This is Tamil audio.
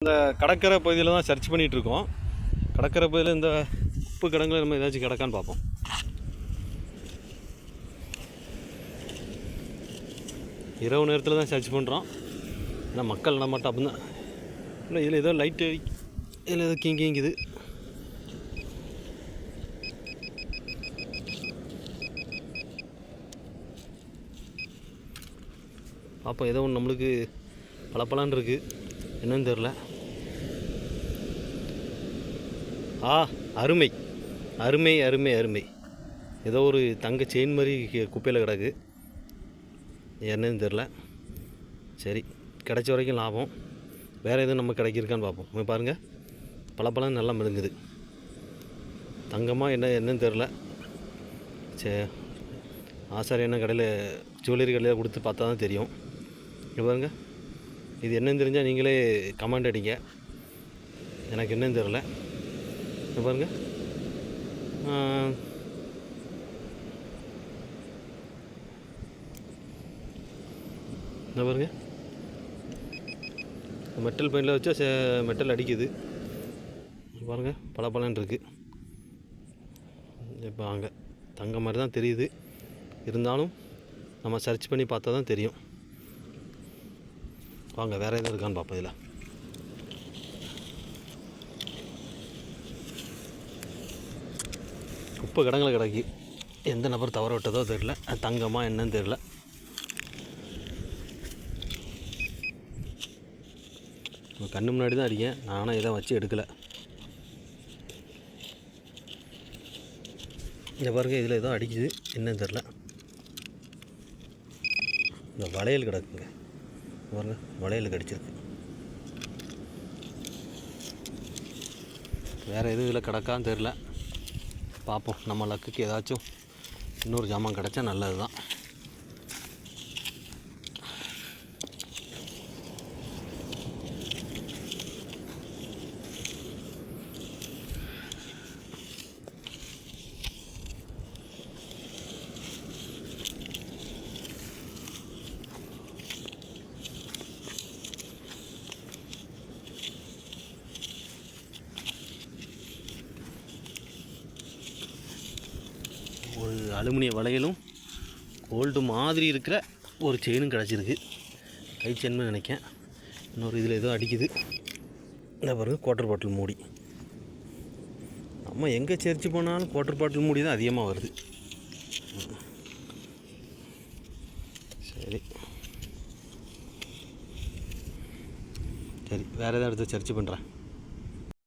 இந்த கடற்கரை பகுதியில் தான் சர்ச் பண்ணிகிட்ருக்கோம். கடற்கரை பகுதியில் இந்த உப்பு கிடங்குல நம்ம ஏதாச்சும் கிடக்கான்னு பார்ப்போம். இரவு நேரத்தில் தான் சர்ச் பண்ணுறோம். ஏன்னா மக்கள் நம்மகிட்ட அப்படி தான் இல்லை. இதில் ஏதோ லைட்டு, இதில் ஏதோ கிங்கிங்குது. பார்ப்போம். ஏதோ ஒன்று நம்மளுக்கு பளபளன்னு இருக்குது, என்னன்னு தெரில. அருமை அருமை அருமை அருமை. ஏதோ ஒரு தங்க செயின் மாதிரி குப்பையில் கிடக்கு, என்னன்னு தெரில. சரி, கிடைச்ச வரைக்கும் லாபம். வேறு எதுவும் நம்ம கிடைக்கிருக்கான்னு பார்ப்போம். பாருங்கள், பளபளன்னு நல்லா மினுங்குது. தங்கமாக என்னன்னு தெரில. சரி, ஆசாரியான கடையில், ஜுவல்லரி கடையில் கொடுத்து பார்த்தா தான் தெரியும். இங்கே பாருங்கள், இது என்னன்னு தெரிஞ்சால் நீங்களே கமெண்ட் அடிங்க. எனக்கு என்னன்னு தெரில. இங்கே பாருங்கள், இங்கே பாருங்கள், மெட்டல் பெயிண்டில் வச்சா மெட்டல் அடிக்குது. பாருங்கள், பளபளன்னு இருக்குது. இப்போ அங்கே தங்க மாதிரி தான் தெரியுது. இருந்தாலும் நம்ம சர்ச் பண்ணி பார்த்தா தான் தெரியும். வாங்க, வேறு எதுவும் இருக்கான்னு பார்ப்போம். இதில் குப்பை கிடங்குல கிடக்கு. எந்த நபர் தவற விட்டதோ தெரில. தங்கமா என்னன்னு தெரில. கண்ணு முன்னாடி தான் அடிக்கேன். நானும் இதை வச்சு எடுக்கலை. இங்கே பாருங்கள், இதில் ஏதோ அடிக்குது, என்னன்னு தெரில. இந்த வளையல் கிடக்குங்க பாருங்க, வளையல் கடிச்சிருக்கு. வேறு எதுவும் இதில் கிடக்கான்னு தெரில. பார்ப்போம். நம்ம லக்குக்கு ஏதாச்சும் இன்னொரு ஜாமான் கிடச்சா நல்லது தான். ஒரு அலுமினிய வளையலும் கோல்டு மாதிரி இருக்கிற ஒரு செயினும் கிடச்சிருக்கு. கை செயின்னு நினைக்கேன். இன்னொரு இதில் ஏதோ அடிக்குது. இந்த பாருங்கள், குவார்ட்டர் பாட்டில் மூடி. நம்ம எங்கே சர்ச் போனாலும் குவார்ட்டர் பாட்டில் மூடி தான் அதிகமாக வருது. சரி சரி, வேறு எதாவது எடுத்து சர்ச் பண்ணுறேன்.